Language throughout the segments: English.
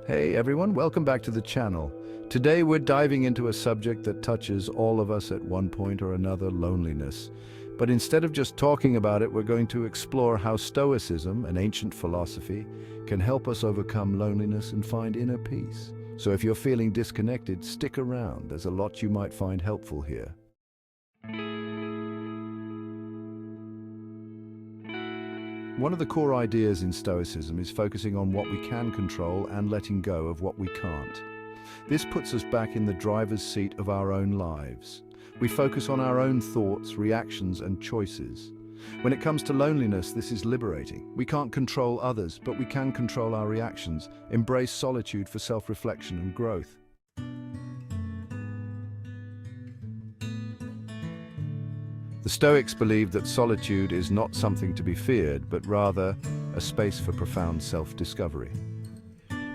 Hey everyone, welcome back to the channel. Today we're diving into a subject that touches all of us at one point or another, loneliness. But instead of just talking about it, we're going to explore how Stoicism, an ancient philosophy, can help us overcome loneliness and find inner peace. So if you're feeling disconnected, stick around. There's a lot you might find helpful here. One of the core ideas in Stoicism is focusing on what we can control and letting go of what we can't. This puts us back in the driver's seat of our own lives. We focus on our own thoughts, reactions, and choices. When it comes to loneliness, this is liberating. We can't control others, but we can control our reactions. Embrace solitude for self-reflection and growth. The Stoics believed that solitude is not something to be feared, but rather a space for profound self-discovery.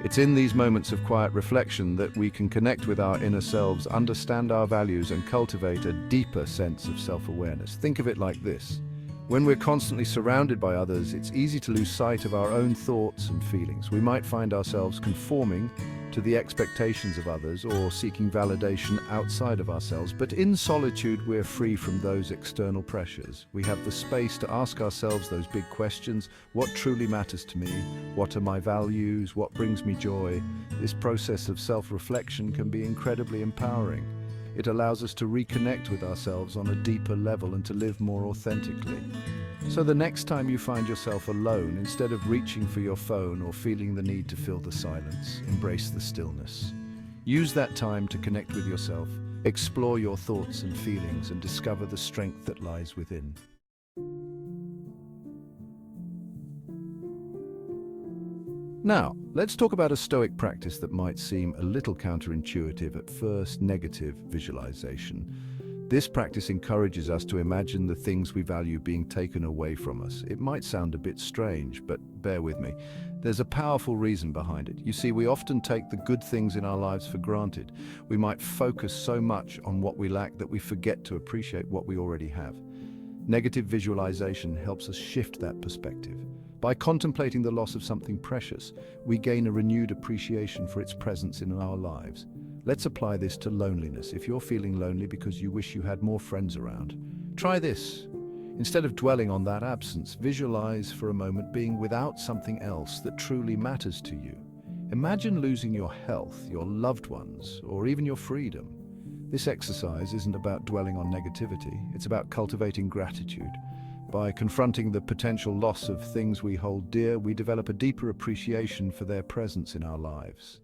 It's in these moments of quiet reflection that we can connect with our inner selves, understand our values, and cultivate a deeper sense of self-awareness. Think of it like this. When we're constantly surrounded by others, it's easy to lose sight of our own thoughts and feelings. We might find ourselves conforming to the expectations of others or seeking validation outside of ourselves. But in solitude, we're free from those external pressures. We have the space to ask ourselves those big questions. What truly matters to me? What are my values? What brings me joy? This process of self-reflection can be incredibly empowering. It allows us to reconnect with ourselves on a deeper level and to live more authentically. So the next time you find yourself alone, instead of reaching for your phone or feeling the need to fill the silence, embrace the stillness. Use that time to connect with yourself, explore your thoughts and feelings, and discover the strength that lies within. Now, let's talk about a Stoic practice that might seem a little counterintuitive at first: negative visualization. This practice encourages us to imagine the things we value being taken away from us. It might sound a bit strange, but bear with me. There's a powerful reason behind it. You see, we often take the good things in our lives for granted. We might focus so much on what we lack that we forget to appreciate what we already have. Negative visualization helps us shift that perspective. By contemplating the loss of something precious, we gain a renewed appreciation for its presence in our lives. Let's apply this to loneliness. If you're feeling lonely because you wish you had more friends around, try this. Instead of dwelling on that absence, visualize for a moment being without something else that truly matters to you. Imagine losing your health, your loved ones, or even your freedom. This exercise isn't about dwelling on negativity, it's about cultivating gratitude. By confronting the potential loss of things we hold dear, we develop a deeper appreciation for their presence in our lives.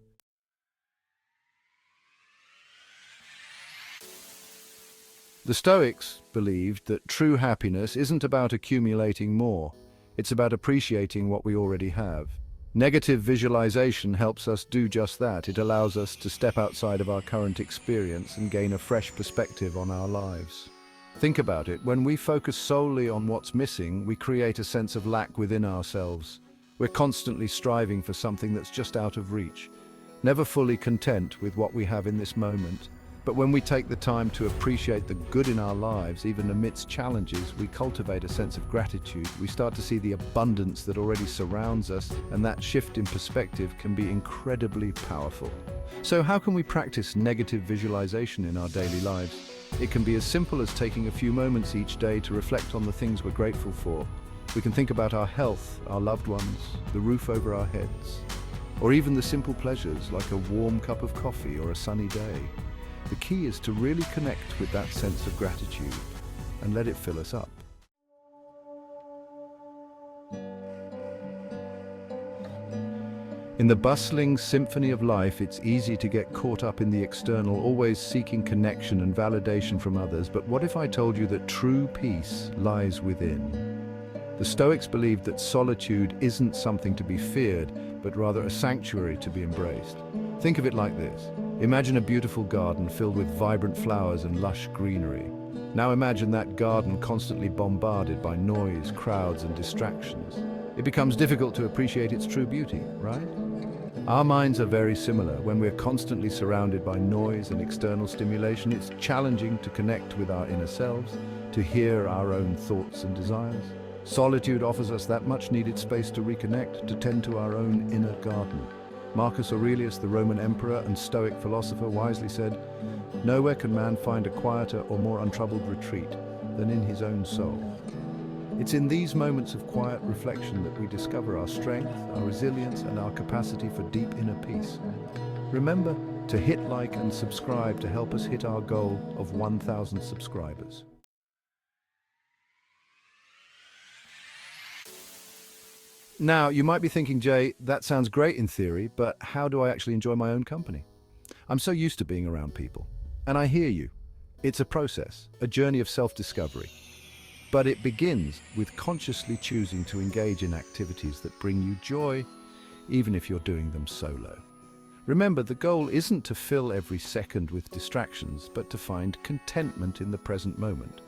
The Stoics believed that true happiness isn't about accumulating more, it's about appreciating what we already have. Negative visualization helps us do just that. It allows us to step outside of our current experience and gain a fresh perspective on our lives. Think about it. When we focus solely on what's missing, we create a sense of lack within ourselves. We're constantly striving for something that's just out of reach, never fully content with what we have in this moment. But when we take the time to appreciate the good in our lives, even amidst challenges, we cultivate a sense of gratitude. We start to see the abundance that already surrounds us, and that shift in perspective can be incredibly powerful. So how can we practice negative visualization in our daily lives? It can be as simple as taking a few moments each day to reflect on the things we're grateful for. We can think about our health, our loved ones, the roof over our heads, or even the simple pleasures like a warm cup of coffee or a sunny day. The key is to really connect with that sense of gratitude and let it fill us up. In the bustling symphony of life, it's easy to get caught up in the external, always seeking connection and validation from others. But what if I told you that true peace lies within? The Stoics believed that solitude isn't something to be feared, but rather a sanctuary to be embraced. Think of it like this. Imagine a beautiful garden filled with vibrant flowers and lush greenery. Now imagine that garden constantly bombarded by noise, crowds, and distractions. It becomes difficult to appreciate its true beauty, right? Our minds are very similar. When we're constantly surrounded by noise and external stimulation, it's challenging to connect with our inner selves, to hear our own thoughts and desires. Solitude offers us that much-needed space to reconnect, to tend to our own inner garden. Marcus Aurelius, the Roman emperor and Stoic philosopher, wisely said, "Nowhere can man find a quieter or more untroubled retreat than in his own soul." It's in these moments of quiet reflection that we discover our strength, our resilience, and our capacity for deep inner peace. Remember to hit like and subscribe to help us hit our goal of 1,000 subscribers. Now, you might be thinking, Jay, that sounds great in theory, but how do I actually enjoy my own company? I'm so used to being around people. And I hear you. It's a process, a journey of self-discovery. But it begins with consciously choosing to engage in activities that bring you joy, even if you're doing them solo. Remember, the goal isn't to fill every second with distractions, but to find contentment in the present moment,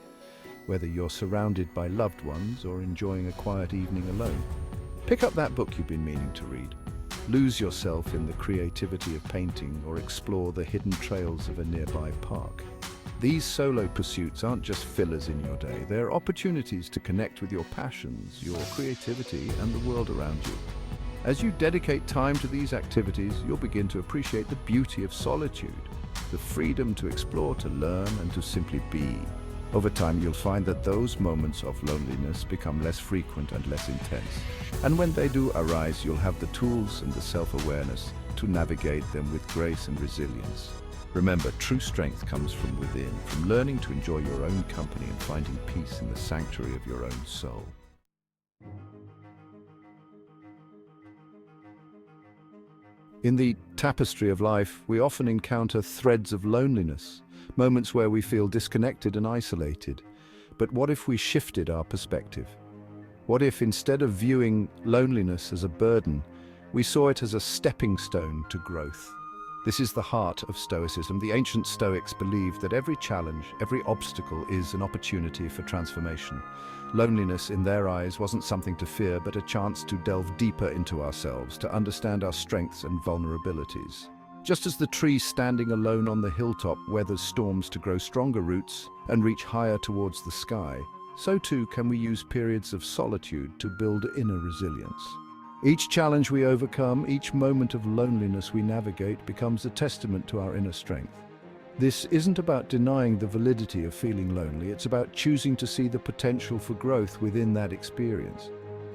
whether you're surrounded by loved ones or enjoying a quiet evening alone. Pick up that book you've been meaning to read. Lose yourself in the creativity of painting or explore the hidden trails of a nearby park. These solo pursuits aren't just fillers in your day, they're opportunities to connect with your passions, your creativity, and the world around you. As you dedicate time to these activities, you'll begin to appreciate the beauty of solitude, the freedom to explore, to learn, and to simply be. Over time, you'll find that those moments of loneliness become less frequent and less intense. And when they do arise, you'll have the tools and the self-awareness to navigate them with grace and resilience. Remember, true strength comes from within, from learning to enjoy your own company and finding peace in the sanctuary of your own soul. In the tapestry of life, we often encounter threads of loneliness, moments where we feel disconnected and isolated. But what if we shifted our perspective? What if, instead of viewing loneliness as a burden, we saw it as a stepping stone to growth? This is the heart of Stoicism. The ancient Stoics believed that every challenge, every obstacle is an opportunity for transformation. Loneliness, in their eyes, wasn't something to fear, but a chance to delve deeper into ourselves, to understand our strengths and vulnerabilities. Just as the tree standing alone on the hilltop weathers storms to grow stronger roots and reach higher towards the sky, so too can we use periods of solitude to build inner resilience. Each challenge we overcome, each moment of loneliness we navigate becomes a testament to our inner strength. This isn't about denying the validity of feeling lonely, it's about choosing to see the potential for growth within that experience.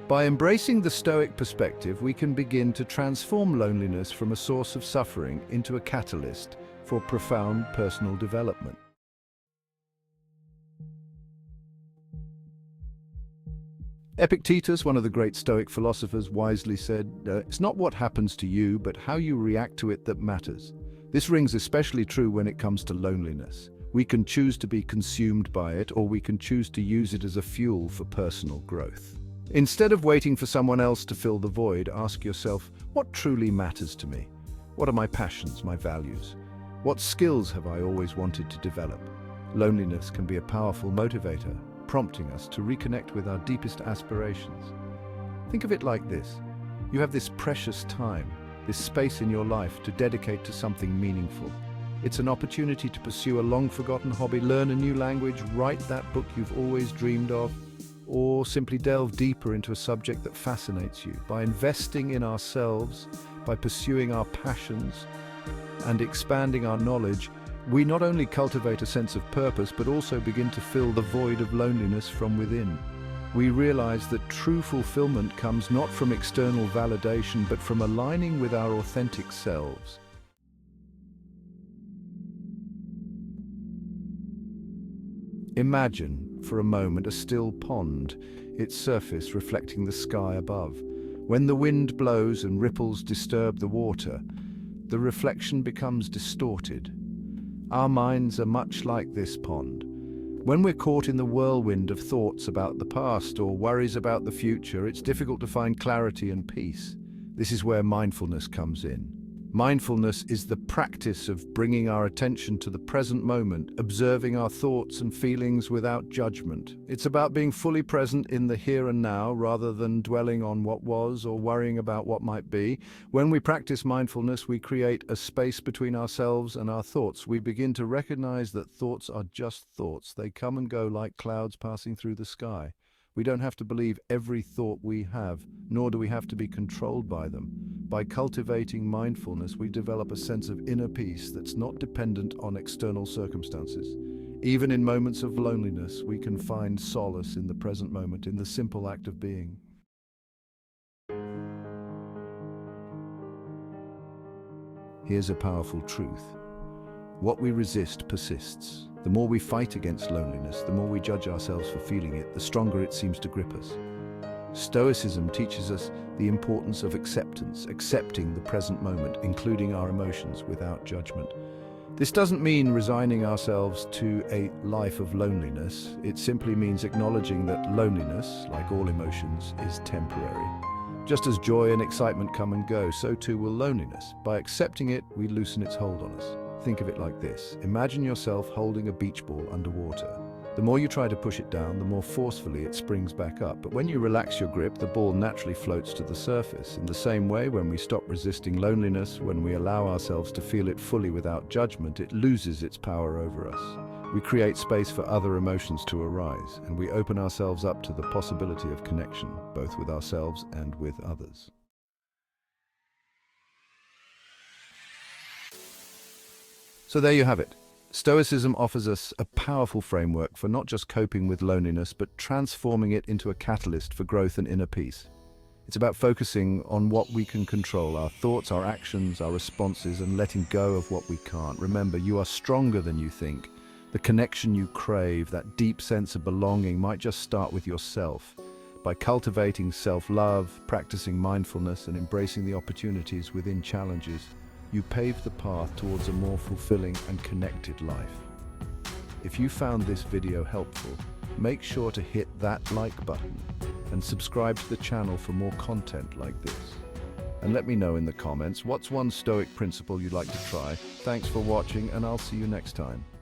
By embracing the Stoic perspective, we can begin to transform loneliness from a source of suffering into a catalyst for profound personal development. Epictetus, one of the great Stoic philosophers, wisely said, "It's not what happens to you, but how you react to it that matters." This rings especially true when it comes to loneliness. We can choose to be consumed by it, or we can choose to use it as a fuel for personal growth. Instead of waiting for someone else to fill the void, ask yourself, what truly matters to me? What are my passions, my values? What skills have I always wanted to develop? Loneliness can be a powerful motivator, prompting us to reconnect with our deepest aspirations. Think of it like this. You have this precious time, this space in your life to dedicate to something meaningful. It's an opportunity to pursue a long-forgotten hobby, learn a new language, write that book you've always dreamed of, or simply delve deeper into a subject that fascinates you. By investing in ourselves, by pursuing our passions, and expanding our knowledge, we not only cultivate a sense of purpose, but also begin to fill the void of loneliness from within. We realize that true fulfillment comes not from external validation, but from aligning with our authentic selves. Imagine, for a moment, a still pond, its surface reflecting the sky above. When the wind blows and ripples disturb the water, the reflection becomes distorted. Our minds are much like this pond. When we're caught in the whirlwind of thoughts about the past or worries about the future, it's difficult to find clarity and peace. This is where mindfulness comes in. Mindfulness is the practice of bringing our attention to the present moment, observing our thoughts and feelings without judgment. It's about being fully present in the here and now rather than dwelling on what was or worrying about what might be. When we practice mindfulness, we create a space between ourselves and our thoughts. We begin to recognize that thoughts are just thoughts. They come and go like clouds passing through the sky. We don't have to believe every thought we have, nor do we have to be controlled by them. By cultivating mindfulness, we develop a sense of inner peace that's not dependent on external circumstances. Even in moments of loneliness, we can find solace in the present moment, in the simple act of being. Here's a powerful truth. What we resist persists. The more we fight against loneliness, the more we judge ourselves for feeling it, the stronger it seems to grip us. Stoicism teaches us the importance of acceptance, accepting the present moment, including our emotions, without judgment. This doesn't mean resigning ourselves to a life of loneliness. It simply means acknowledging that loneliness, like all emotions, is temporary. Just as joy and excitement come and go, so too will loneliness. By accepting it, we loosen its hold on us. Think of it like this. Imagine yourself holding a beach ball underwater. The more you try to push it down, the more forcefully it springs back up. But when you relax your grip, the ball naturally floats to the surface. In the same way, when we stop resisting loneliness, when we allow ourselves to feel it fully without judgment, it loses its power over us. We create space for other emotions to arise, and we open ourselves up to the possibility of connection, both with ourselves and with others. So there you have it. Stoicism offers us a powerful framework for not just coping with loneliness, but transforming it into a catalyst for growth and inner peace. It's about focusing on what we can control, our thoughts, our actions, our responses, and letting go of what we can't. Remember, you are stronger than you think. The connection you crave, that deep sense of belonging, might just start with yourself. By cultivating self-love, practicing mindfulness, and embracing the opportunities within challenges, you pave the path towards a more fulfilling and connected life. If you found this video helpful, make sure to hit that like button and subscribe to the channel for more content like this. And let me know in the comments, what's one Stoic principle you'd like to try? Thanks for watching, and I'll see you next time.